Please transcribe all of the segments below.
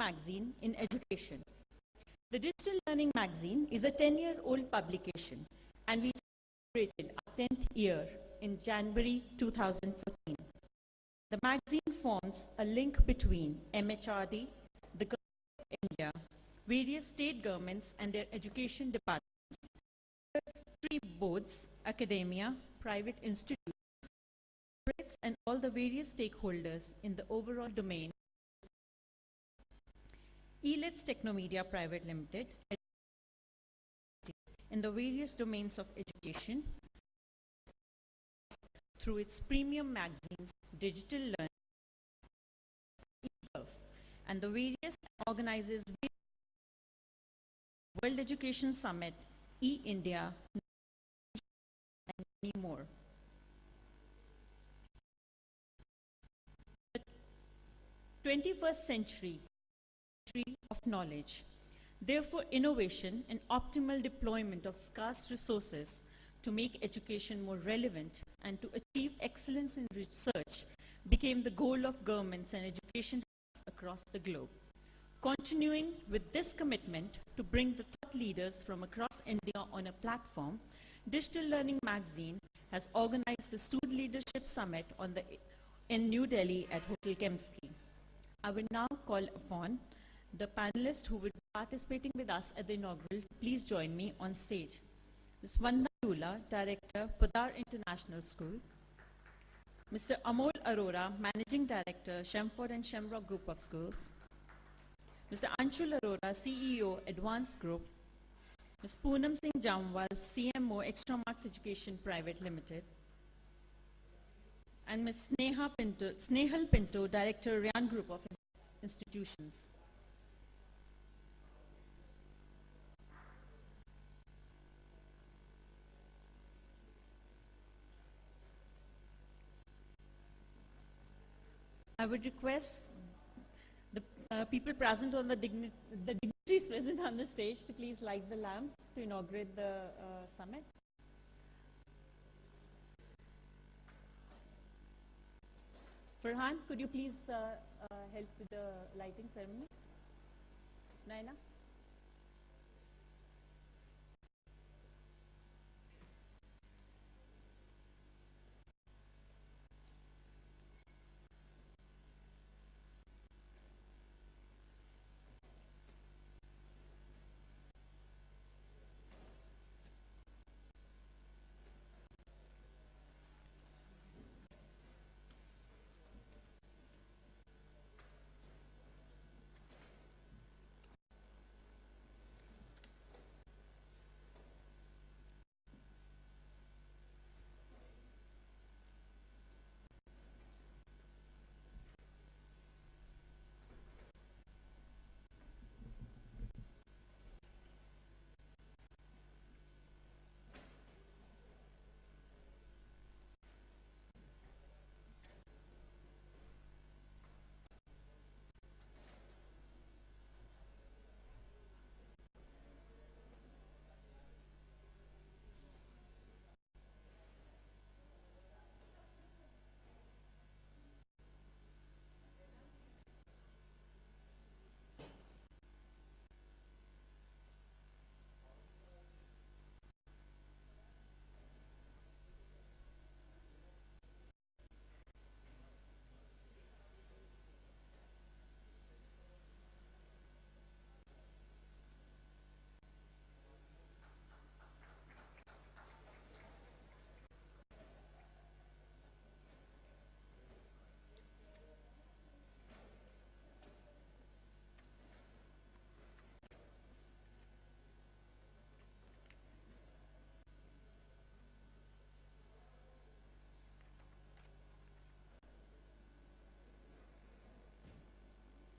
magazine in education. The Digital Learning magazine is a 10-year-old publication, and we celebrated our 10th year in January 2014. The magazine forms a link between MHRD, the Government of India, various state governments and their education departments, three boards, academia, private institutes, and all the various stakeholders in the overall domain. ELITS Technomedia Private Limited in the various domains of education through its premium magazines, Digital Learning, eGov, and the various organizes World Education Summit, E-India, and many more. The 21st century of knowledge. Therefore, innovation and optimal deployment of scarce resources to make education more relevant and to achieve excellence in research became the goal of governments and education across the globe. Continuing with this commitment to bring the thought leaders from across India on a platform, Digital Learning magazine has organized the Student Leadership Summit in New Delhi at Hotel Kempsky. I will now call upon the panelists who will be participating with us at the inaugural. Please join me on stage. Ms. Vanda Dula, Director, Podar International School. Mr. Amol Arora, Managing Director, Shamford and Shamrock Group of Schools. Mr. Anshul Arora, CEO, Advanced Group. Ms. Poonam Singh Jamwal, CMO, Extra Marks Education Private Limited. And Ms. Snehal Pinto, Director, Ryan Group of Institutions. I would request the people present on the dignitaries present on the stage to please light the lamp to inaugurate the summit. Farhan, could you please help with the lighting ceremony? Naina?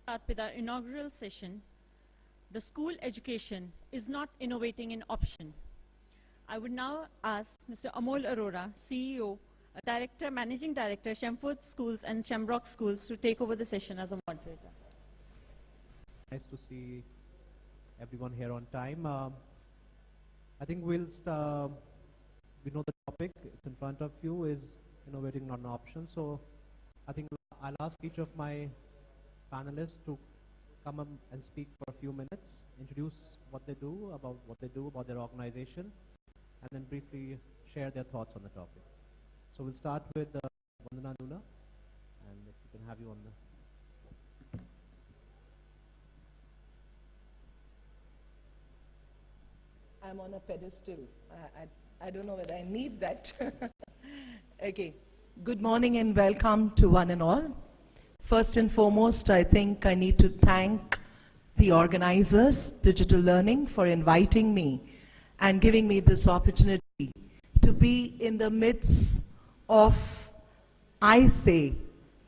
Start with our inaugural session. The school education is not innovating an option. I would now ask Mr. Amol Arora, CEO, Director, Managing Director, Shamford Schools and Shamrock Schools, to take over the session as a moderator. Nice to see everyone here on time. I think we know the topic. It's in front of you is innovating not an option. So I think I'll ask each of my panelists to come up and speak for a few minutes, introduce what they do, about their organization, and then briefly share their thoughts on the topic. So we'll start with Vandana Luna, and if we can have you on the... I'm on a pedestal. I don't know whether I need that. Okay. Good morning and welcome to one and all. First and foremost, I think I need to thank the organizers, Digital Learning, for inviting me and giving me this opportunity to be in the midst of, I say,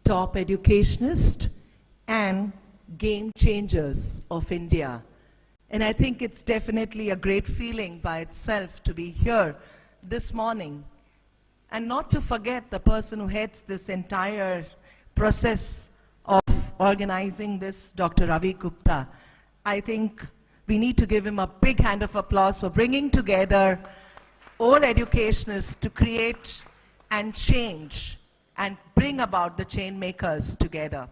top educationists and game changers of India. And I think it's definitely a great feeling by itself to be here this morning. And not to forget the person who heads this entire process of organizing this, Dr. Ravi Gupta. I think we need to give him a big hand of applause for bringing together all educationists to create and change and bring about the chain makers together.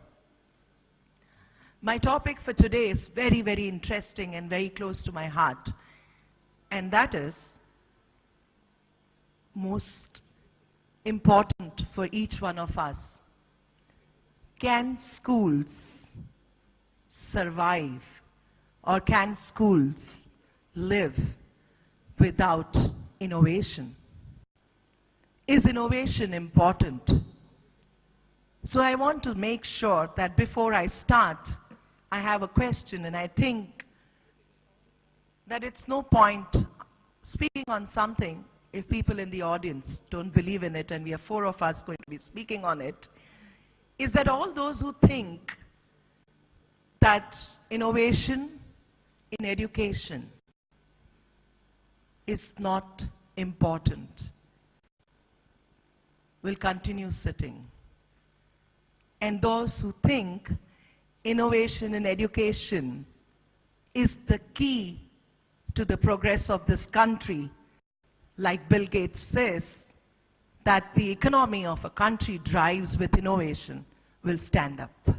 My topic for today is very, very interesting and very close to my heart. And that is most important for each one of us. Can schools survive, or can schools live without innovation? Is innovation important? So I want to make sure that before I start, I have a question, and I think that it's no point speaking on something if people in the audience don't believe in it, and we are 4 of us going to be speaking on it, is that all those who think that innovation in education is not important will continue sitting. And those who think innovation in education is the key to the progress of this country, like Bill Gates says, that the economy of a country drives with innovation, will stand up.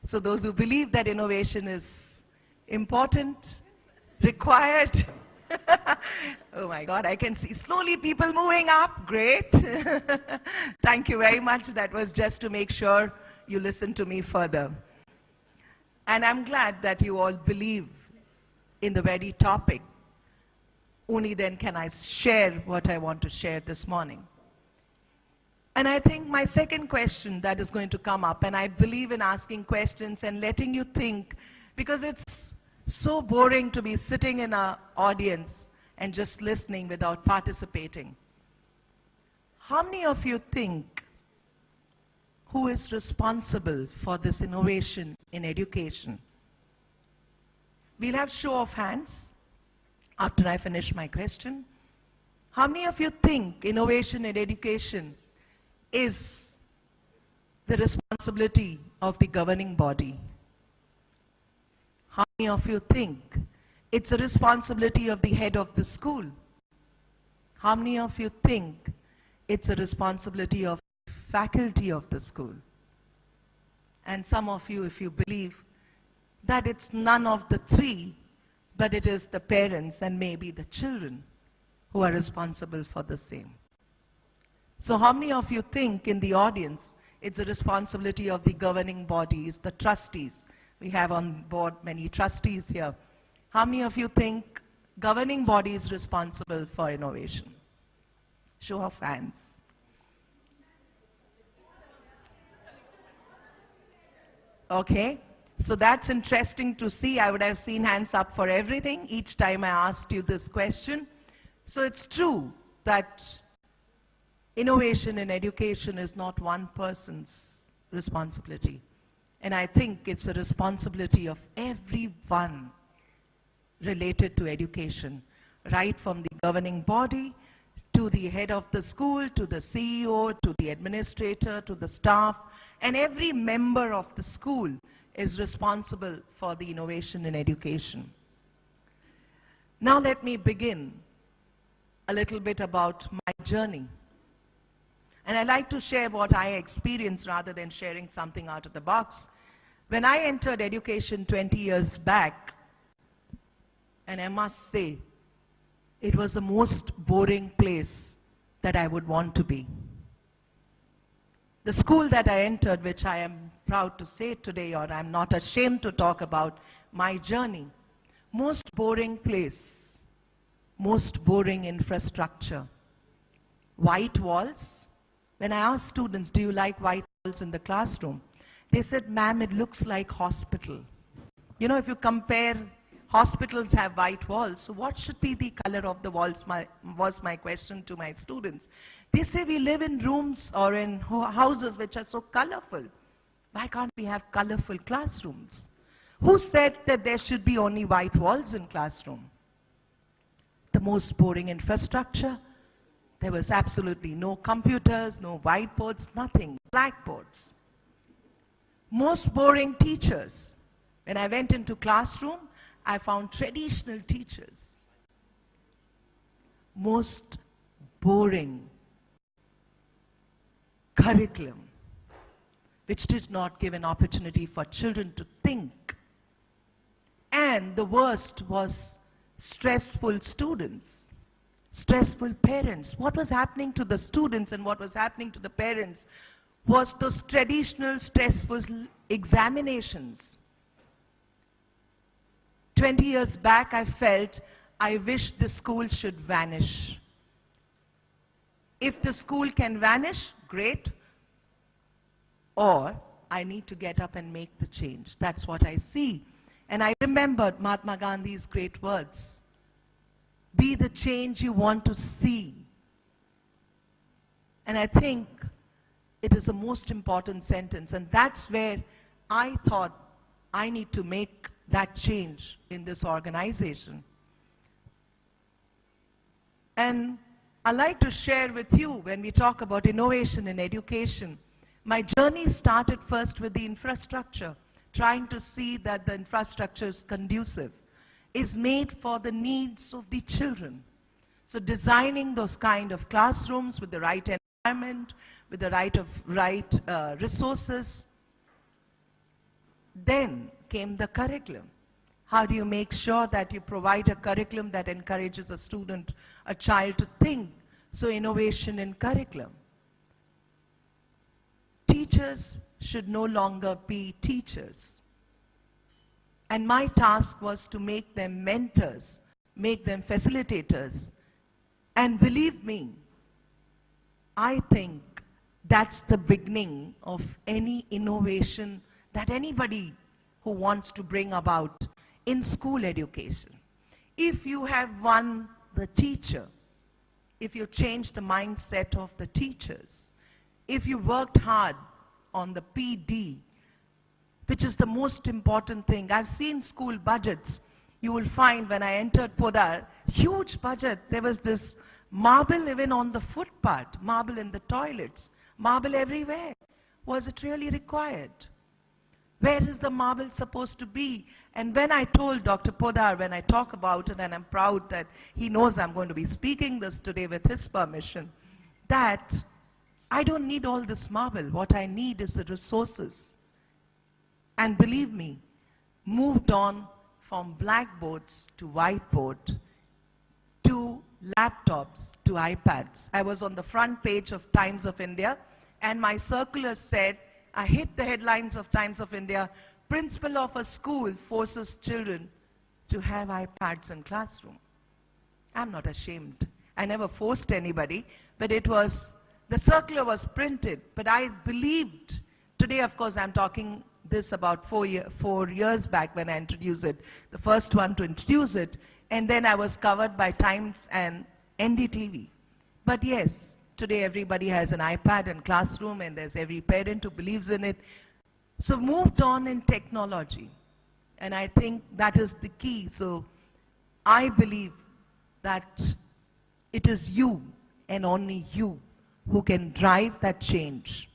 So those who believe that innovation is important, required, oh my God, I can see slowly people moving up. Great. Thank you very much. That was just to make sure you listen to me further. And I'm glad that you all believe in the very topic. Only then can I share what I want to share this morning. And I think my second question that is going to come up, and I believe in asking questions and letting you think, because it's so boring to be sitting in an audience and just listening without participating. How many of you think who is responsible for this innovation in education? We'll have show of hands after I finish my question. How many of you think innovation in education is the responsibility of the governing body? How many of you think it's a responsibility of the head of the school? How many of you think it's a responsibility of faculty of the school? And some of you, if you believe that it's none of the three, but it is the parents and maybe the children who are responsible for the same. So how many of you think in the audience it's a responsibility of the governing bodies, the trustees? We have on board many trustees here. How many of you think governing body is responsible for innovation? Show of hands. Okay, so that's interesting to see. I would have seen hands up for everything each time I asked you this question. So it's true that innovation in education is not one person's responsibility. And I think it's a responsibility of everyone related to education, right from the governing body to the head of the school, to the CEO, to the administrator, to the staff, and every member of the school is responsible for the innovation in education. Now let me begin a little bit about my journey. And I like to share what I experienced rather than sharing something out of the box. When I entered education 20 years back, and I must say, it was the most boring place that I would want to be. The school that I entered, which I am proud to say today, or I'm not ashamed to talk about my journey, most boring place, most boring infrastructure, white walls. When I asked students, do you like white walls in the classroom? They said, ma'am, it looks like hospital. You know, if you compare, hospitals have white walls, so what should be the color of the walls, was my question to my students. They say we live in rooms or in houses which are so colorful. Why can't we have colorful classrooms? Who said that there should be only white walls in classroom? The most boring infrastructure. There was absolutely no computers, no whiteboards, nothing, blackboards. Most boring teachers. When I went into classroom, I found traditional teachers. Most boring curriculum, which did not give an opportunity for children to think. And the worst was stressful students, stressful parents. What was happening to the students and what was happening to the parents was those traditional stressful examinations. 20 years back, I felt, I wish the school should vanish. If the school can vanish, great. Or I need to get up and make the change. That's what I see. And I remembered Mahatma Gandhi's great words. Be the change you want to see. And I think it is the most important sentence. And that's where I thought I need to make that change in this organization. And I'd like to share with you, when we talk about innovation in education, my journey started first with the infrastructure, trying to see that the infrastructure is conducive, is made for the needs of the children. So designing those kind of classrooms with the right environment, with the right resources. Then came the curriculum. How do you make sure that you provide a curriculum that encourages a student, a child to think? So innovation in curriculum. Teachers should no longer be teachers. And my task was to make them mentors, make them facilitators. And believe me, I think that's the beginning of any innovation that anybody who wants to bring about in school education. If you have won the teacher, if you change the mindset of the teachers, if you worked hard on the PD, which is the most important thing. I've seen school budgets. You will find when I entered Podar, huge budget. There was this marble even on the footpath, marble in the toilets, marble everywhere. Was it really required? Where is the marble supposed to be? And when I told Dr. Podar, when I talk about it, and I'm proud that he knows I'm going to be speaking this today with his permission, that I don't need all this marble. What I need is the resources. And believe me, moved on from blackboards to whiteboard, to laptops, to iPads. I was on the front page of Times of India, and my circular said, I hit the headlines of Times of India, principal of a school forces children to have iPads in classroom. I'm not ashamed. I never forced anybody, but it was, the circular was printed, but I believed. Today, of course, I'm talking this about 4 years back when I introduced it, the first one to introduce it, and then I was covered by Times and NDTV. But yes, today everybody has an iPad in classroom, and there's every parent who believes in it. So moved on in technology, and I think that is the key. So I believe that it is you and only you who can drive that change,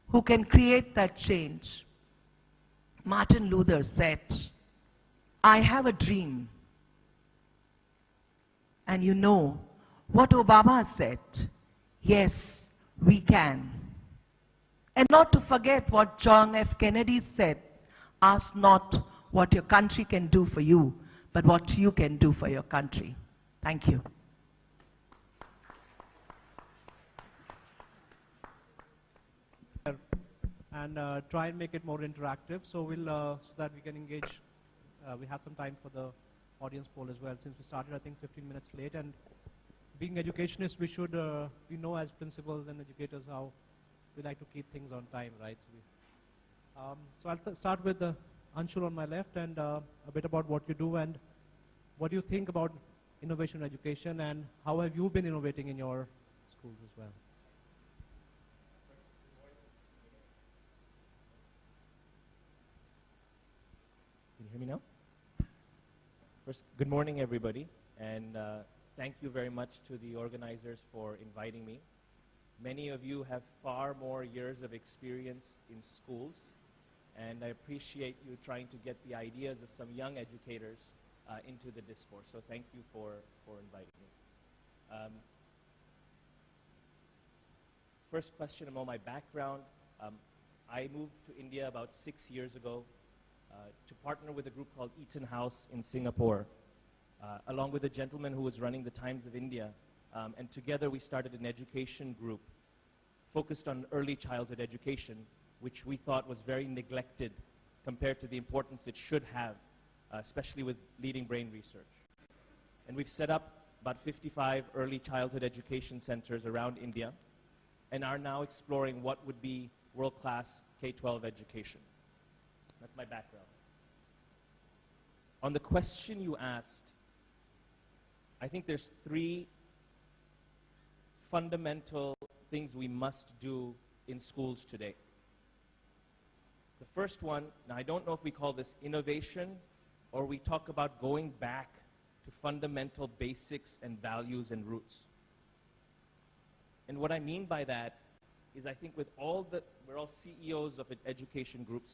who can create that change. Martin Luther said, I have a dream. And you know what Obama said? Yes, we can. And not to forget what John F. Kennedy said, ask not what your country can do for you, but what you can do for your country. Thank you. And try and make it more interactive, so so that we can engage. We have some time for the audience poll as well, since we started, I think, 15 minutes late. And being educationists, we know as principals and educators how we like to keep things on time, right? So I'll start with Anshul on my left, and a bit about what you do and what do you think about innovation in education, and how have you been innovating in your schools as well? Can you hear me now? First, good morning, everybody, and thank you very much to the organizers for inviting me. Many of you have far more years of experience in schools, and I appreciate you trying to get the ideas of some young educators into the discourse. So thank you for inviting me. First question about my background. I moved to India about 6 years ago to partner with a group called Eaton House in Singapore, along with a gentleman who was running the Times of India. And together we started an education group focused on early childhood education, which we thought was very neglected compared to the importance it should have, especially with leading brain research. And we've set up about 55 early childhood education centers around India and are now exploring what would be world-class K-12 education. That's my background. On the question you asked, I think there's 3 fundamental things we must do in schools today. The first one, now I don't know if we call this innovation or we talk about going back to fundamental basics and values and roots. And what I mean by that is I think we're all CEOs of education groups,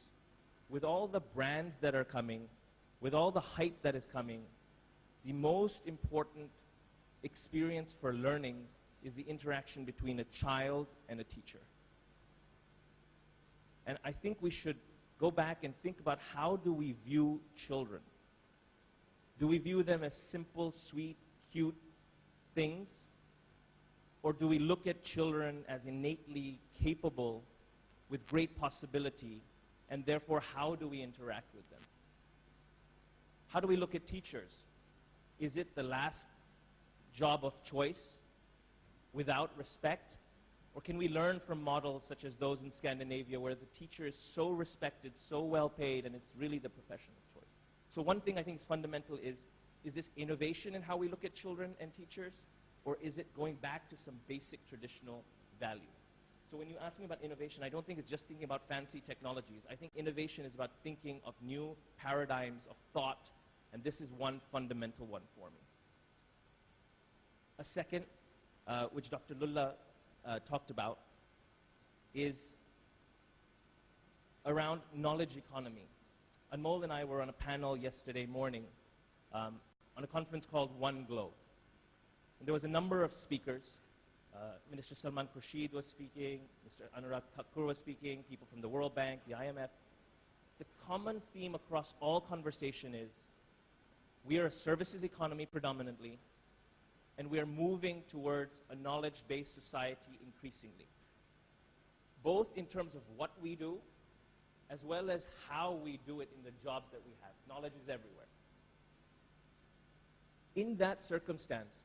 with all the brands that are coming, with all the hype that is coming, the most important experience for learning is the interaction between a child and a teacher. And I think we should go back and think about, how do we view children? Do we view them as simple, sweet, cute things? Or do we look at children as innately capable with great possibility, and therefore how do we interact with them? How do we look at teachers? Is it the last job of choice without respect? Or can we learn from models such as those in Scandinavia, where the teacher is so respected, so well paid, and it's really the profession of choice? So one thing I think is fundamental is this innovation in how we look at children and teachers, or is it going back to some basic traditional value? So when you ask me about innovation, I don't think it's just thinking about fancy technologies. I think innovation is about thinking of new paradigms of thought, and this is one fundamental one for me. A second, which Dr. Lulla talked about, is around knowledge economy. Anmol and I were on a panel yesterday morning on a conference called One Globe. And there was a number of speakers. Minister Salman Khurshid was speaking, Mr. Anurag Thakur was speaking, people from the World Bank, the IMF. The common theme across all conversation is we are a services economy predominantly, and we are moving towards a knowledge-based society increasingly, both in terms of what we do, as well as how we do it in the jobs that we have. Knowledge is everywhere. In that circumstance,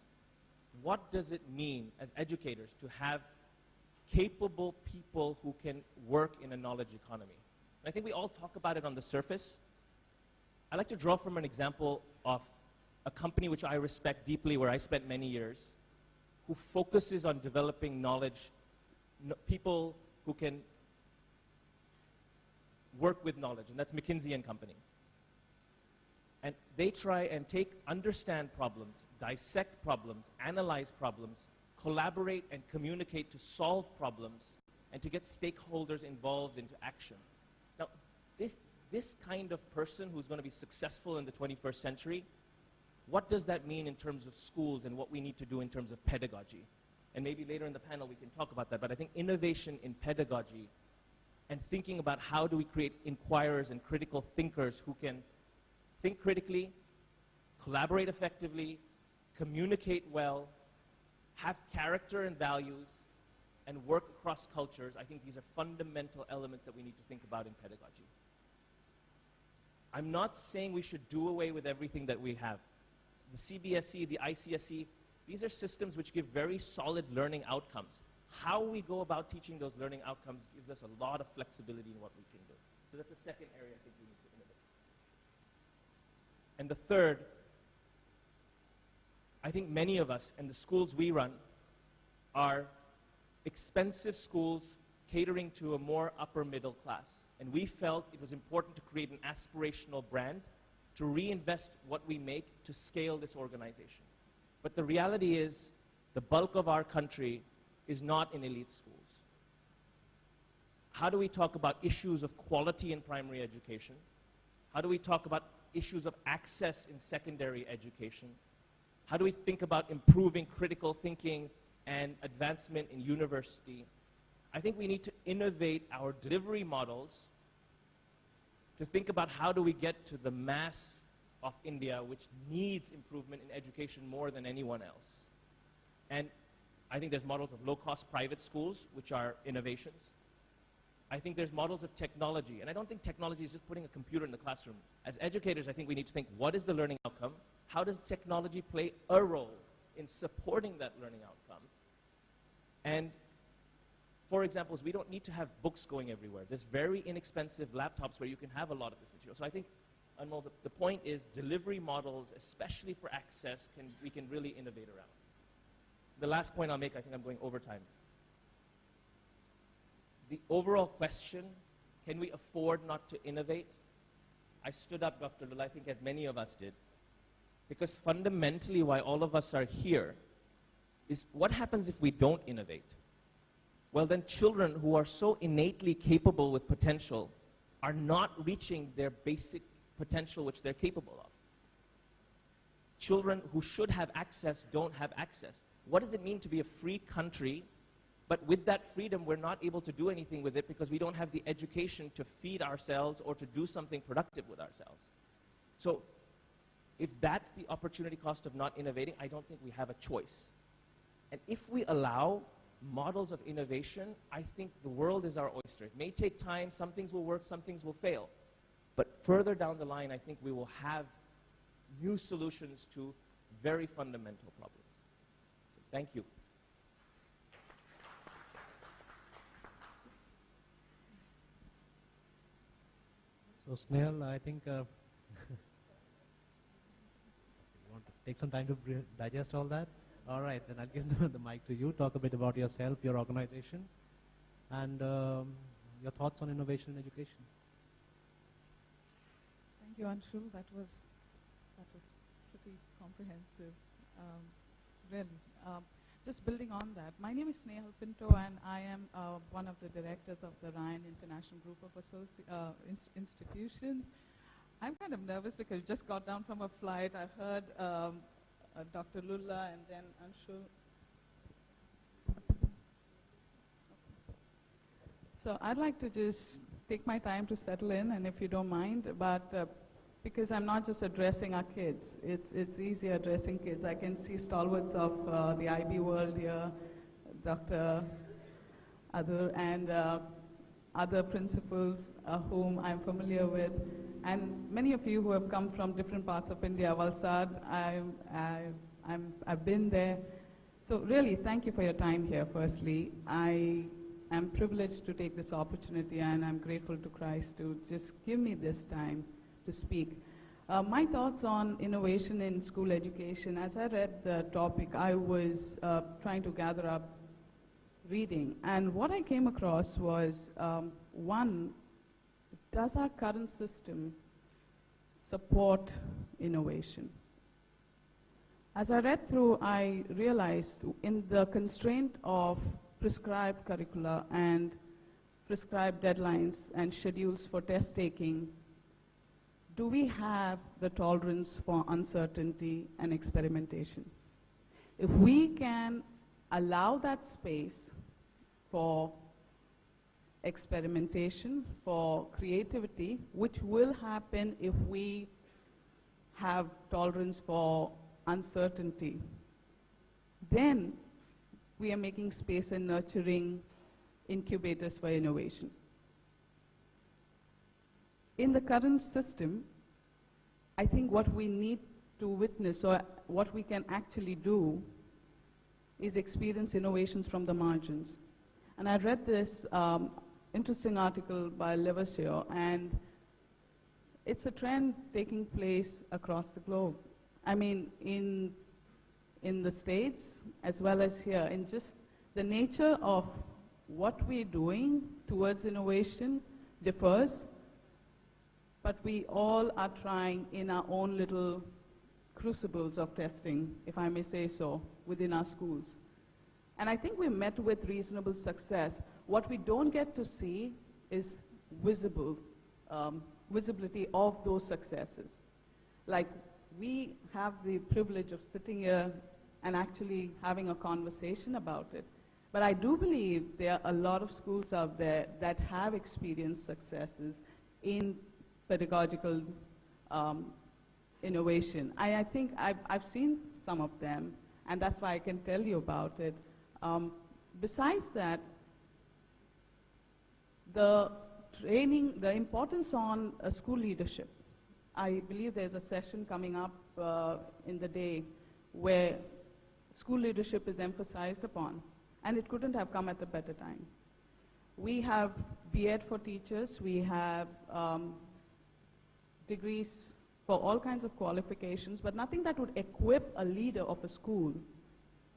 what does it mean as educators to have capable people who can work in a knowledge economy? And I think we all talk about it on the surface. I like to draw from an example of a company which I respect deeply, where I spent many years, who focuses on developing knowledge, people who can work with knowledge, and that's McKinsey & Company. And they try and understand problems, dissect problems, analyze problems, collaborate and communicate to solve problems, and to get stakeholders involved into action. Now, this kind of person who's going to be successful in the 21st century, what does that mean in terms of schools and what we need to do in terms of pedagogy? And maybe later in the panel we can talk about that. But I think innovation in pedagogy and thinking about how do we create inquirers and critical thinkers who can think critically, collaborate effectively, communicate well, have character and values, and work across cultures. I think these are fundamental elements that we need to think about in pedagogy. I'm not saying we should do away with everything that we have. The CBSE, the ICSE, these are systems which give very solid learning outcomes. How we go about teaching those learning outcomes gives us a lot of flexibility in what we can do. So that's the second area I think we need to innovate. And the third, I think many of us and the schools we run are expensive schools catering to a more upper middle class. And we felt it was important to create an aspirational brand to reinvest what we make to scale this organization. But the reality is the bulk of our country is not in elite schools. How do we talk about issues of quality in primary education? How do we talk about issues of access in secondary education? How do we think about improving critical thinking and advancement in university? I think we need to innovate our delivery models to think about how do we get to the mass of India, which needs improvement in education more than anyone else. And I think there's models of low-cost private schools, which are innovations. I think there's models of technology, and I don't think technology is just putting a computer in the classroom. As educators, I think we need to think, what is the learning outcome? How does technology play a role in supporting that learning outcome? And for examples, we don't need to have books going everywhere. There's very inexpensive laptops where you can have a lot of this material. So I think, Anmol, the point is delivery models, especially for access, we can really innovate around. The last point I'll make, I think I'm going over time. The overall question, can we afford not to innovate? I stood up, Dr. Lula, I think as many of us did, because fundamentally why all of us are here is what happens if we don't innovate? Well, then children who are so innately capable with potential are not reaching their basic potential which they're capable of. Children who should have access don't have access. What does it mean to be a free country, but with that freedom we're not able to do anything with it because we don't have the education to feed ourselves or to do something productive with ourselves? So if that's the opportunity cost of not innovating, I don't think we have a choice. And if we allow models of innovation, I think the world is our oyster. It may take time, some things will work, some things will fail. But further down the line, I think we will have new solutions to very fundamental problems. So thank you. So Snehal, I think you want to take some time to digest all that? All right, then I'll give the mic to you. Talk a bit about yourself, your organization, and your thoughts on innovation in education. Thank you, Anshul. That was pretty comprehensive, really. Just building on that, my name is Snehal Pinto, and I am one of the directors of the Ryan International Group of institutions. I'm kind of nervous because I just got down from a flight. I heard Dr. Lulla and then Anshul. So I'd like to just take my time to settle in, and if you don't mind, but because I'm not just addressing our kids, it's easy addressing kids. I can see stalwarts of the IB world here, Dr. Adur, and other principals whom I'm familiar with, and many of you who have come from different parts of India. Valsad, I've been there. So really, thank you for your time here, firstly. I am privileged to take this opportunity, and I'm grateful to Christ to just give me this time to speak. My thoughts on innovation in school education, as I read the topic, I was trying to gather up reading, and what I came across was, one, does our current system support innovation? As I read through, I realized in the constraint of prescribed curricula and prescribed deadlines and schedules for test taking, do we have the tolerance for uncertainty and experimentation? If we can allow that space for experimentation, for creativity, which will happen if we have tolerance for uncertainty. Then we are making space and nurturing incubators for innovation. In the current system, I think what we need to witness, or what we can actually do, is experience innovations from the margins. And I read this interesting article by Levasseur, and it's a trend taking place across the globe. I mean, in the States, as well as here, in just the nature of what we're doing towards innovation differs, but we all are trying in our own little crucibles of testing, if I may say so, within our schools. And I think we're met with reasonable success. What we don't get to see is visibility of those successes. Like, we have the privilege of sitting here and actually having a conversation about it. But I do believe there are a lot of schools out there that have experienced successes in pedagogical innovation. I think I've seen some of them, and that's why I can tell you about it. Besides that, the training, the importance on school leadership. I believe there's a session coming up in the day where school leadership is emphasized upon, and it couldn't have come at a better time. We have B.Ed for teachers, we have degrees for all kinds of qualifications, but nothing that would equip a leader of a school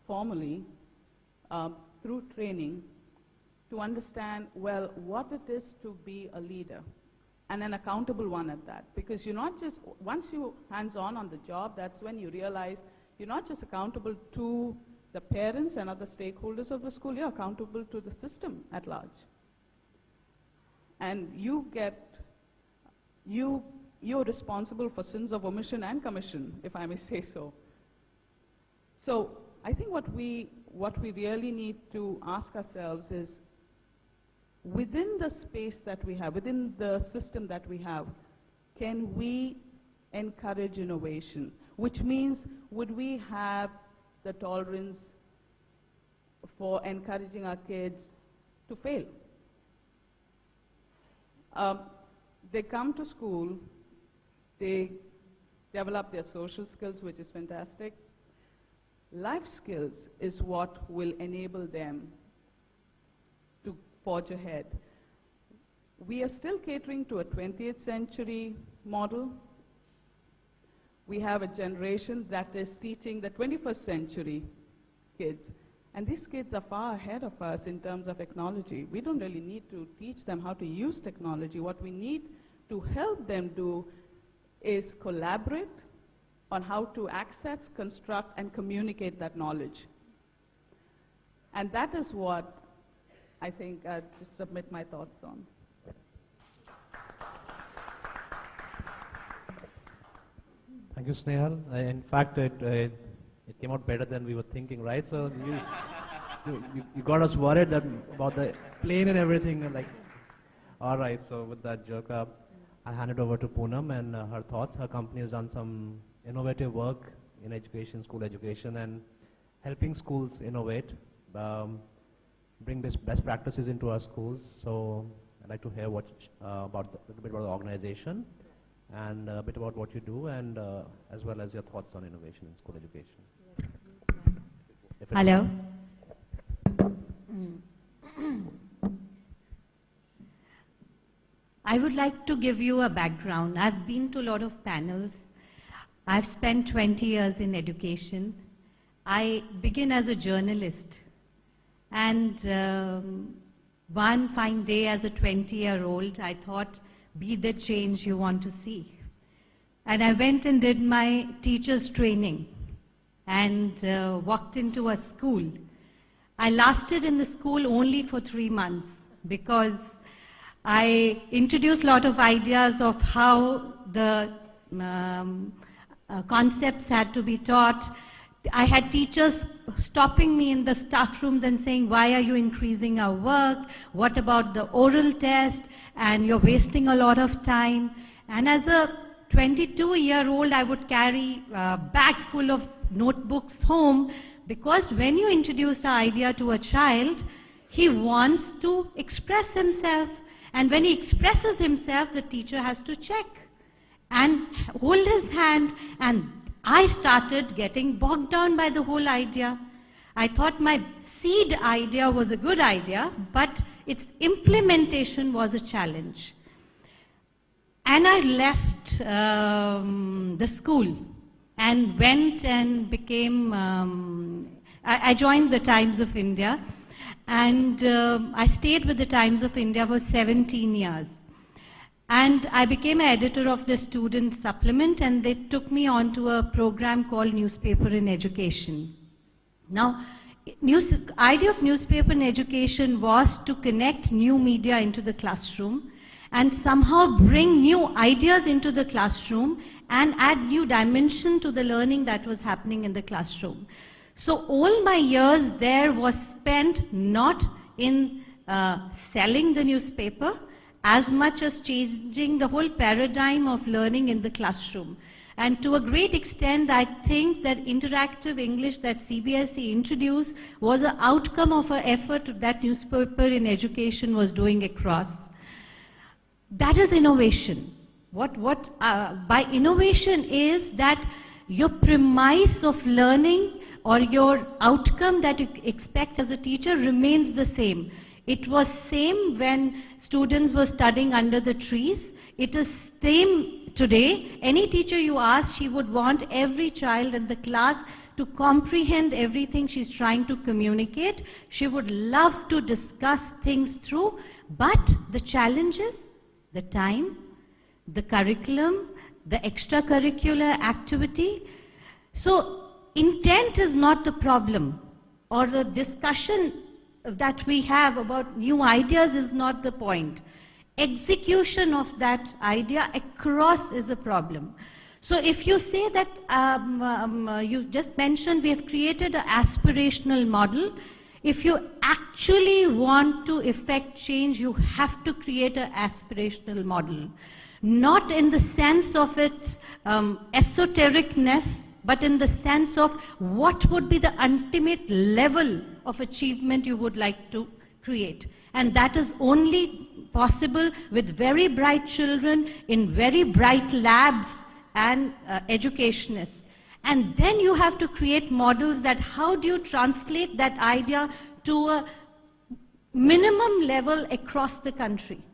formally through training to understand, well, what it is to be a leader, and an accountable one at that. Because you're not just, once you're hands-on on the job, that's when you realize you're not just accountable to the parents and other stakeholders of the school, you're accountable to the system at large. And you're responsible for sins of omission and commission, if I may say so. So I think what we really need to ask ourselves is, within the space that we have, within the system that we have, can we encourage innovation? Which means, would we have the tolerance for encouraging our kids to fail? They come to school, they develop their social skills, which is fantastic. Life skills is what will enable them to forge ahead. We are still catering to a 20th century model. We have a generation that is teaching the 21st century kids. And these kids are far ahead of us in terms of technology. We don't really need to teach them how to use technology. What we need to help them do is collaborate on how to access, construct, and communicate that knowledge. And that is what I think I'd just submit my thoughts on. Thank you, Snehal. In fact, it came out better than we were thinking, right? So you got us worried that about the plane and everything. Like, all right. So with that joke, I'll hand it over to Poonam and her thoughts. Her company has done some innovative work in education, school education, and helping schools innovate, bring best practices into our schools. So I'd like to hear what a little bit about the organization, and a bit about what you do, and as well as your thoughts on innovation in school education. Hello. I would like to give you a background. I've been to a lot of panels. I've spent 20 years in education. I began as a journalist, and one fine day as a 20-year-old, I thought, be the change you want to see. And I went and did my teacher's training and walked into a school. I lasted in the school only for 3 months because I introduced a lot of ideas of how the concepts had to be taught I had teachers stopping me in the staff rooms and saying, why are you increasing our work? What about the oral test? And you're wasting a lot of time. And as a 22-year-old, I would carry a bag full of notebooks home, because when you introduce an idea to a child, he wants to express himself. And when he expresses himself, the teacher has to check and hold his hand. And I started getting bogged down by the whole idea. I thought my seed idea was a good idea, but its implementation was a challenge. And I left the school and went and became, I joined the Times of India, and I stayed with the Times of India for 17 years. And I became an editor of the student supplement, and they took me on to a program called Newspaper in Education. Now, idea of newspaper in education was to connect new media into the classroom and somehow bring new ideas into the classroom and add new dimension to the learning that was happening in the classroom. So all my years there was spent not in selling the newspaper as much as changing the whole paradigm of learning in the classroom. And to a great extent, I think that interactive English that CBSE introduced was an outcome of an effort that newspaper in education was doing across. That is innovation. By innovation is that your premise of learning or your outcome that you expect as a teacher remains the same. It was same when students were studying under the trees. It is same today. Any teacher you ask, she would want every child in the class to comprehend everything she's trying to communicate. She would love to discuss things through, but the challenges, the time, the curriculum, the extracurricular activity. So intent is not the problem, or the discussion that we have about new ideas is not the point. Execution of that idea across is a problem. So if you say that, you just mentioned we have created an aspirational model. If you actually want to effect change, you have to create an aspirational model. Not in the sense of its esotericness, but in the sense of what would be the ultimate level of achievement you would like to create. And that is only possible with very bright children in very bright labs and educationists. And then you have to create models that how do you translate that idea to a minimum level across the country.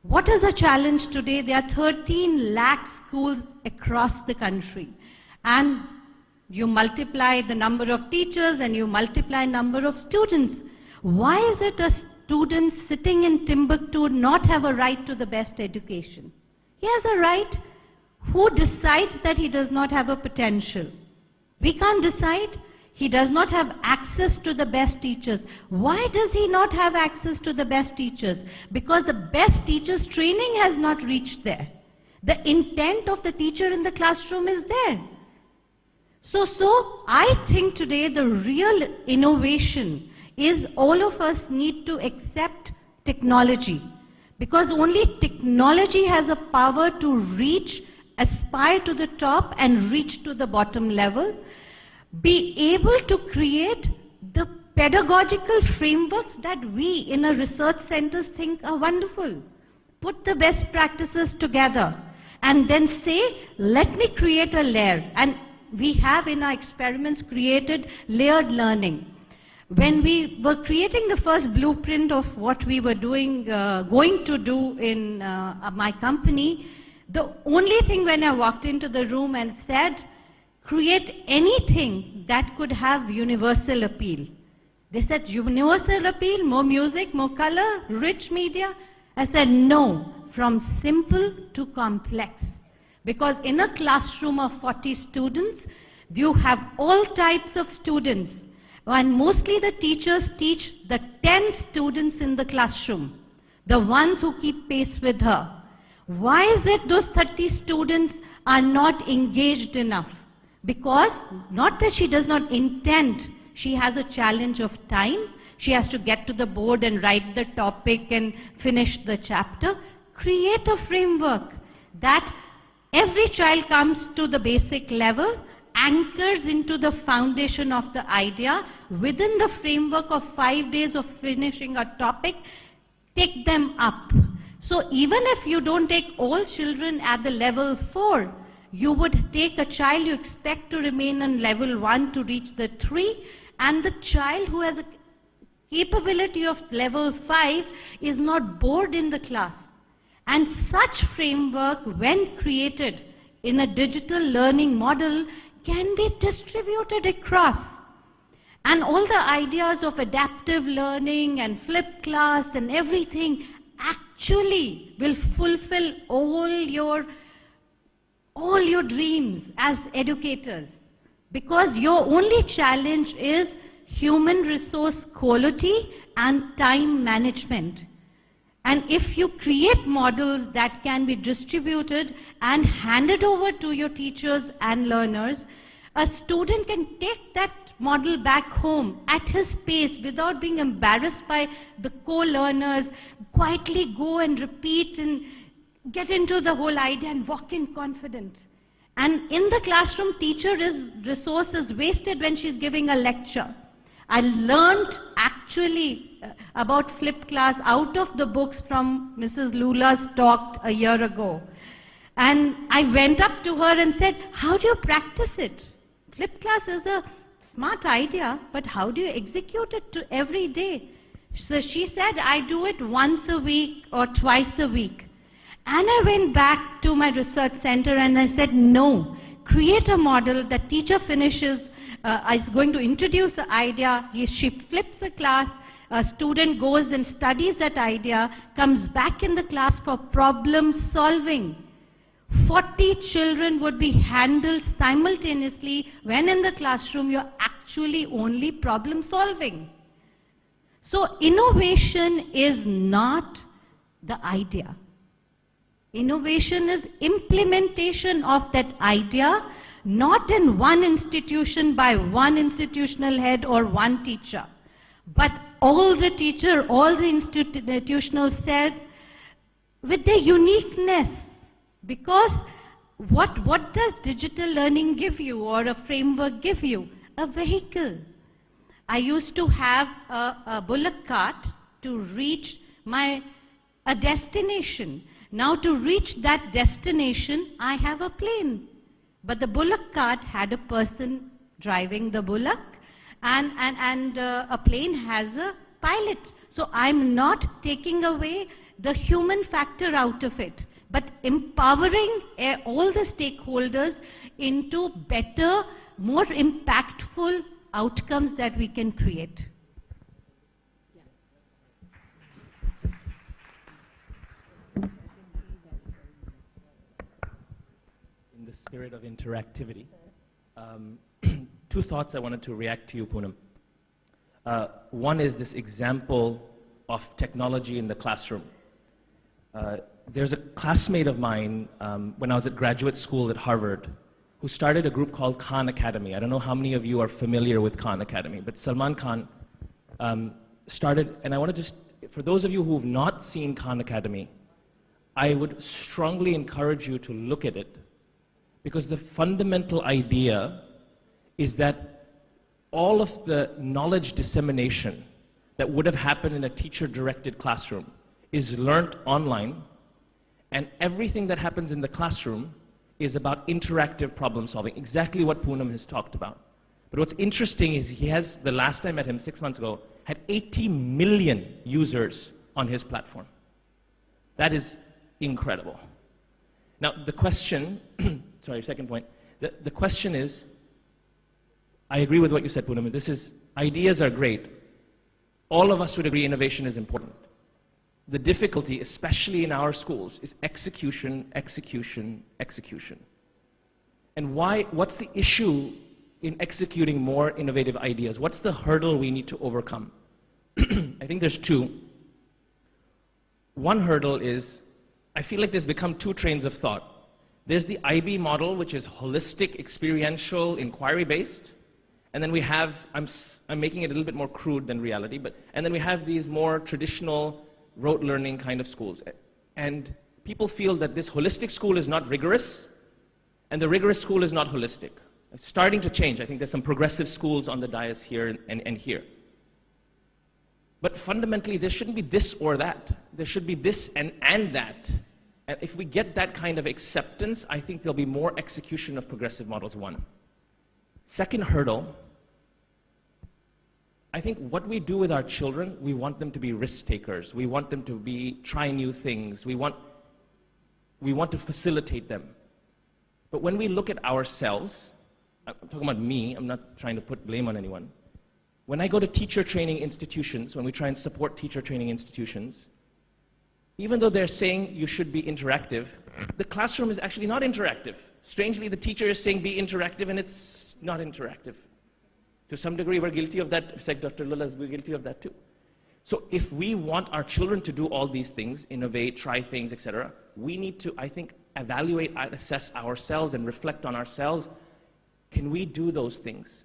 What is a challenge today? There are 13 lakh schools across the country. And you multiply the number of teachers and you multiply number of students. Why is it a student sitting in Timbuktu not have a right to the best education? He has a right. Who decides that he does not have a potential? We can't decide. He does not have access to the best teachers. Why does he not have access to the best teachers? Because the best teachers' training has not reached there. The intent of the teacher in the classroom is there. So I think today the real innovation is all of us need to accept technology, because only technology has a power to reach, aspire to the top and reach to the bottom level, be able to create the pedagogical frameworks that we in our research centers think are wonderful. Put the best practices together and then say, let me create a layer. And we have in our experiments created layered learning. When we were creating the first blueprint of what we were doing, going to do in my company, the only thing when I walked into the room and said, create anything that could have universal appeal. They said, universal appeal, more music, more color, rich media. I said, no, from simple to complex. Because in a classroom of 40 students, you have all types of students. And mostly the teachers teach the 10 students in the classroom, the ones who keep pace with her. Why is it those 30 students are not engaged enough? Because not that she does not intend, she has a challenge of time. She has to get to the board and write the topic and finish the chapter. Create a framework that every child comes to the basic level, anchors into the foundation of the idea within the framework of 5 days of finishing a topic, take them up. So even if you don't take all children at the level 4, you would take a child you expect to remain on level 1 to reach the 3, and the child who has a capability of level 5 is not bored in the class. And such framework, when created in a digital learning model, can be distributed across. And all the ideas of adaptive learning and flipped class and everything actually will fulfill all your dreams as educators. Because your only challenge is human resource quality and time management. And if you create models that can be distributed and handed over to your teachers and learners, a student can take that model back home at his pace without being embarrassed by the co-learners, quietly go and repeat and get into the whole idea and walk in confident. And in the classroom, resource is wasted when she's giving a lecture. I learned actually about flipped class out of the books from Mrs. Lula's talk a year ago. And I went up to her and said, how do you practice it? Flipped class is a smart idea, but how do you execute it to every day? So she said, I do it once a week or twice a week. And I went back to my research center and I said, no, create a model that teacher finishes, is going to introduce the idea, she flips a class, a student goes and studies that idea, comes back in the class for problem solving. 40 children would be handled simultaneously when in the classroom you're actually only problem solving. So innovation is not the idea. Innovation is implementation of that idea, not in one institution by one institutional head or one teacher, but all the teacher, all the institutional said with their uniqueness. Because what does digital learning give you or a framework give you? A vehicle. I used to have a bullock cart to reach a destination. Now to reach that destination, I have a plane. But the bullock cart had a person driving the bullock, and a plane has a pilot. So I'm not taking away the human factor out of it, but empowering all the stakeholders into better, more impactful outcomes that we can create. In the spirit of interactivity, two thoughts I wanted to react to you, Poonam. One is this example of technology in the classroom. There's a classmate of mine when I was at graduate school at Harvard who started a group called Khan Academy. I don't know how many of you are familiar with Khan Academy, but Salman Khan started, and I want to just, for those of you who have not seen Khan Academy, I would strongly encourage you to look at it, because the fundamental idea is that all of the knowledge dissemination that would have happened in a teacher-directed classroom is learnt online, and everything that happens in the classroom is about interactive problem solving, exactly what Poonam has talked about. But what's interesting is he has, the last I met him 6 months ago, had 80 million users on his platform. That is incredible. Now the question, sorry, second point, the question is, I agree with what you said, Poonam, ideas are great. All of us would agree innovation is important. The difficulty, especially in our schools, is execution, execution, execution. And what's the issue in executing more innovative ideas? What's the hurdle we need to overcome? I think there's two. One hurdle is, I feel like there's become two trains of thought. There's the IB model, which is holistic, experiential, inquiry-based. And then we have, I'm making it a little bit more crude than reality, and then we have these more traditional rote learning kind of schools. And people feel that this holistic school is not rigorous, and the rigorous school is not holistic. It's starting to change. I think there's some progressive schools on the dais here and here. But fundamentally, there shouldn't be this or that. There should be this and that. And if we get that kind of acceptance, I think there'll be more execution of progressive models, one. Second hurdle, I think what we do with our children, we want them to be risk takers. We want them to try new things. We want to facilitate them. But when we look at ourselves, I'm talking about me, I'm not trying to put blame on anyone. When I go to teacher training institutions, when we try and support teacher training institutions, even though they're saying you should be interactive, the classroom is actually not interactive. Strangely, the teacher is saying be interactive, and it's not interactive. To some degree, we're guilty of that. It's like Dr. Lula's, we're guilty of that too. So if we want our children to do all these things, innovate, try things, etc., we need to, I think, evaluate and assess ourselves and reflect on ourselves. Can we do those things?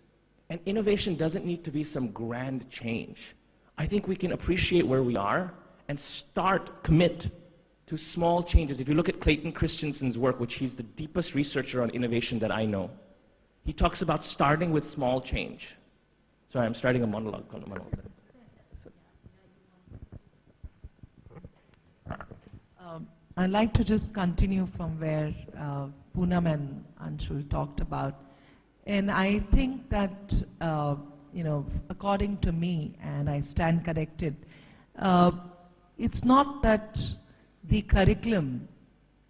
And innovation doesn't need to be some grand change. I think we can appreciate where we are and commit to small changes. If you look at Clayton Christensen's work, which he's the deepest researcher on innovation that I know, he talks about starting with small change. Sorry, I'm starting a monologue. I'd like to just continue from where Poonam and Anshul talked about. And I think that, according to me, and I stand corrected, it's not that the curriculum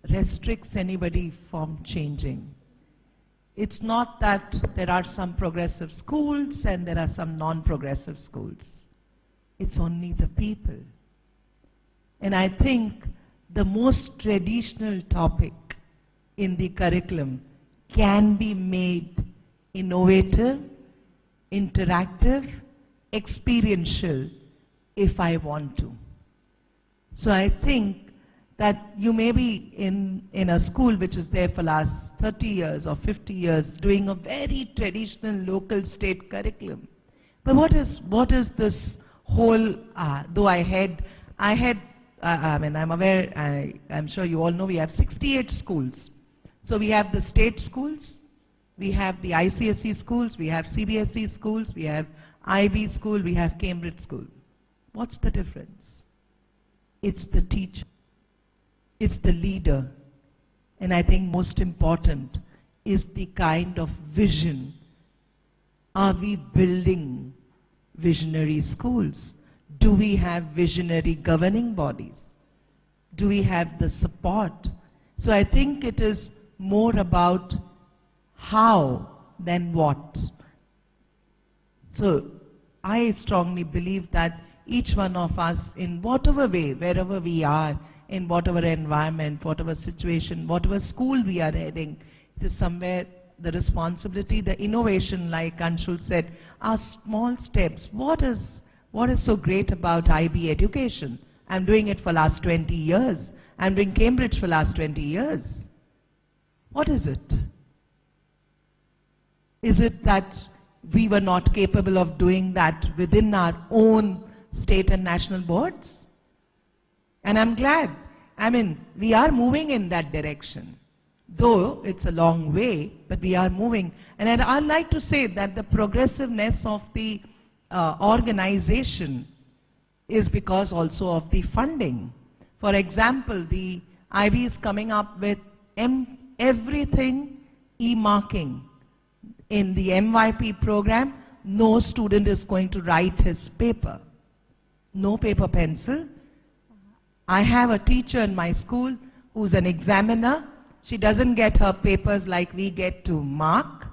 restricts anybody from changing. It's not that there are some progressive schools and there are some non-progressive schools. It's only the people. And I think the most traditional topic in the curriculum can be made innovative, interactive, experiential, if I want to. So I think that you may be in a school which is there for last 30 years or 50 years doing a very traditional local state curriculum. But what is this whole, though I'm aware, I'm sure you all know we have 68 schools. So we have the state schools, we have the ICSE schools, we have CBSE schools, we have IB school, we have Cambridge school. What's the difference? It's the teacher. It's the leader. And I think most important is the kind of vision. Are we building visionary schools? Do we have visionary governing bodies? Do we have the support? So I think it is more about how than what. So I strongly believe that each one of us, in whatever way, wherever we are, in whatever environment, whatever situation, whatever school we are heading, it is somewhere the responsibility, the innovation, like Anshul said, are small steps. What is so great about IB education? I'm doing it for last 20 years. I'm doing Cambridge for last 20 years. What is it? Is it that we were not capable of doing that within our own state and national boards? And I'm glad. I mean, we are moving in that direction. Though it's a long way, but we are moving. And I'd like to say that the progressiveness of the organization is because also of the funding. For example, the IB is coming up with everything e-marking. In the MYP program, no student is going to write his paper. No paper pencil. I have a teacher in my school who's an examiner. She doesn't get her papers like we get to mark.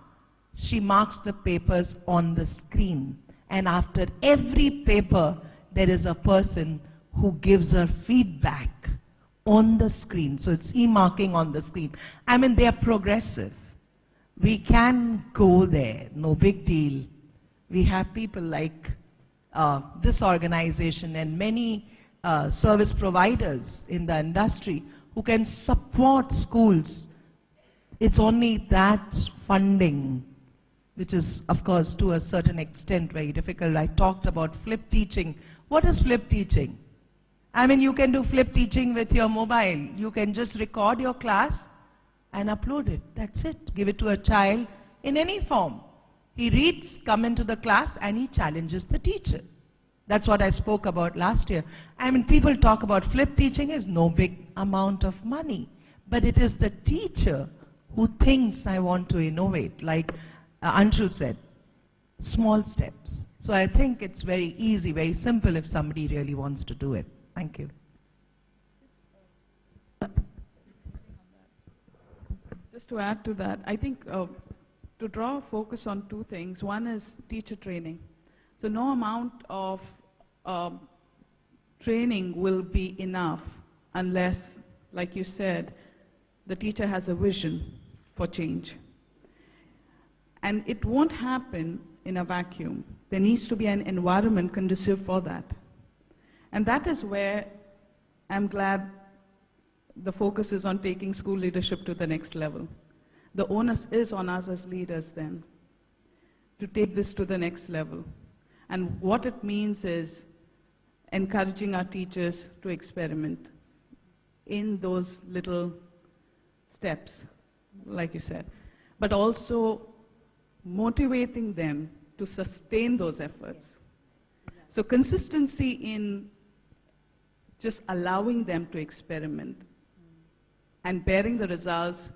She marks the papers on the screen. And after every paper, there is a person who gives her feedback on the screen. So it's e-marking on the screen. I mean, they are progressive. We can go there, no big deal. We have people like this organization and many service providers in the industry who can support schools It's only that funding, which is, of course, to a certain extent very difficult. I talked about flip teaching. What is flip teaching? I mean, you can do flip teaching with your mobile. You can just record your class and upload it. That's it. Give it to a child in any form. He reads, come into the class, and he challenges the teacher. That's what I spoke about last year. I mean, people talk about flip teaching is no big amount of money, but it is the teacher who thinks I want to innovate, like Anshul said, small steps. So I think it's very easy, very simple if somebody really wants to do it. Thank you. Just to add to that, I think to draw a focus on two things. One is teacher training. So no amount of training will be enough unless, like you said, the teacher has a vision for change. And it won't happen in a vacuum. There needs to be an environment conducive for that. And that is where I'm glad the focus is on taking school leadership to the next level. The onus is on us as leaders then to take this to the next level. And what it means is encouraging our teachers to experiment in those little steps, like you said, but also motivating them to sustain those efforts. So consistency in just allowing them to experiment and bearing the results,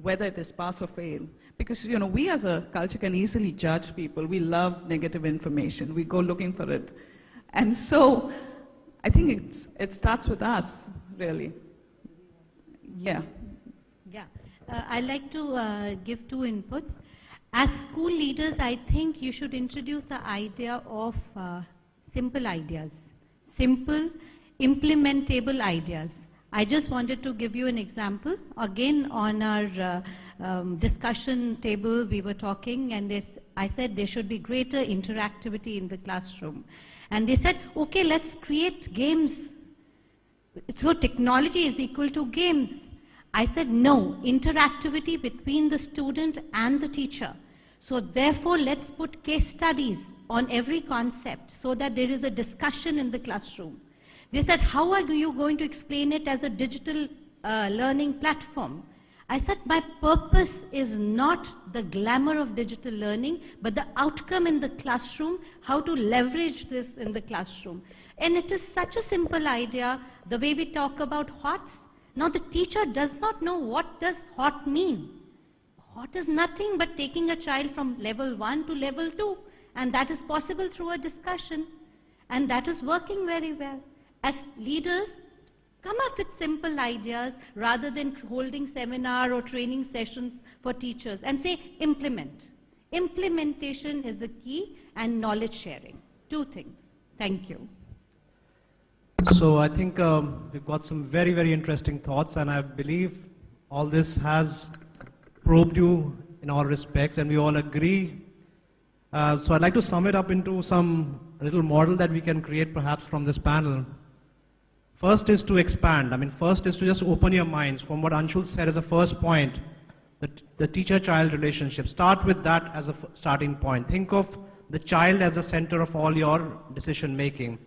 whether it is pass or fail. Because, you know, we as a culture can easily judge people. We love negative information. We go looking for it. And so I think it starts with us, really. Yeah. Yeah. I'd like to give two inputs. As school leaders, I think you should introduce the idea of simple ideas, simple, implementable ideas. I just wanted to give you an example. Again, on our discussion table, we were talking, and I said there should be greater interactivity in the classroom. And they said, okay, let's create games. So technology is equal to games. I said, no, interactivity between the student and the teacher. So therefore, let's put case studies on every concept so that there is a discussion in the classroom. They said, how are you going to explain it as a digital learning platform? I said, my purpose is not the glamour of digital learning, but the outcome in the classroom, how to leverage this in the classroom. And it is such a simple idea, the way we talk about HOTS. Now the teacher does not know what does HOT mean. HOT is nothing but taking a child from level 1 to level 2. And that is possible through a discussion. And that is working very well. As leaders, come up with simple ideas rather than holding seminar or training sessions for teachers and say, implement. Implementation is the key, and knowledge sharing. Two things. Thank you. So I think we've got some very, very interesting thoughts, and I believe all this has probed you in all respects, and we all agree. So I'd like to sum it up into a little model that we can create perhaps from this panel. First is to expand. I mean, first is to just open your minds from what Anshul said as a first point, the teacher-child relationship. Start with that as a starting point. Think of the child as the center of all your decision-making.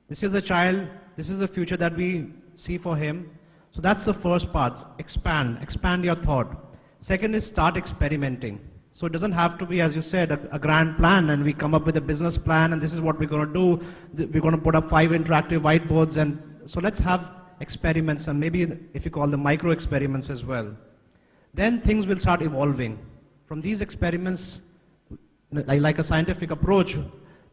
This is the child, this is the future that we see for him. So that's the first part. Expand your thought. Second is start experimenting. So it doesn't have to be, as you said, a grand plan, and we come up with a business plan, and this is what we're going to do. We're going to put up 5 interactive whiteboards, and so let's have experiments, and maybe if you call them micro experiments as well. Then things will start evolving. From these experiments, like a scientific approach,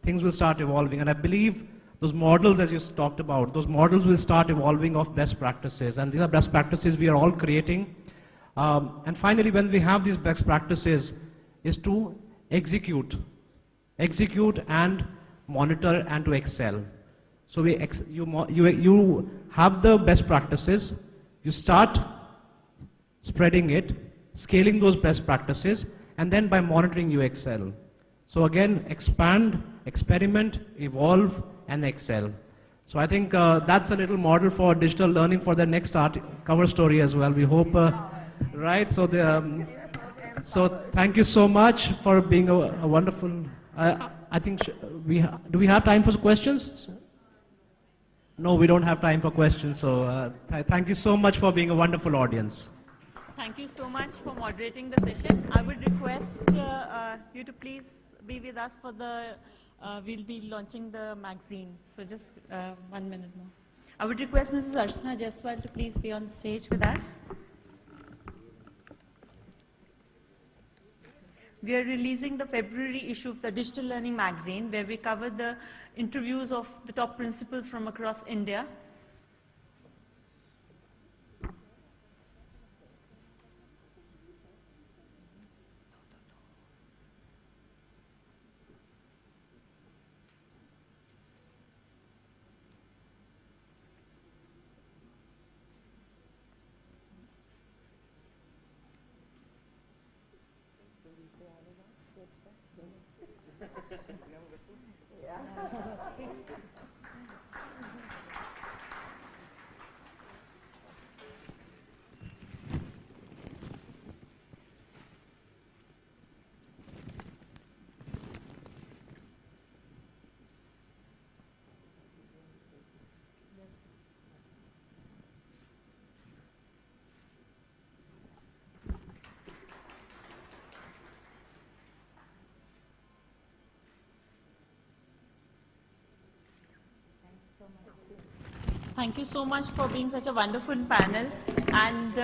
things will start evolving. And I believe those models, as you talked about, those models will start evolving of best practices. And these are best practices we are all creating. And finally, when we have these best practices, is to execute and monitor and to excel. So you have the best practices, you start spreading it, scaling those best practices, and then by monitoring you excel. So again, expand, experiment, evolve, and excel. So I think that's a little model for digital learning for the next cover story as well. We hope Right. So thank you so much for being a wonderful. I think do we have time for questions? No, we don't have time for questions. So thank you so much for being a wonderful audience. Thank you so much for moderating the session. I would request you to please be with us for the, we'll be launching the magazine. So just 1 minute more. I would request Mrs. Archana Jaiswal to please be on the stage with us. We are releasing the February issue of the Digital Learning Magazine, where we cover the interviews of the top principals from across India. Thank you so much for being such a wonderful panel. And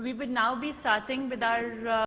we would now be starting with our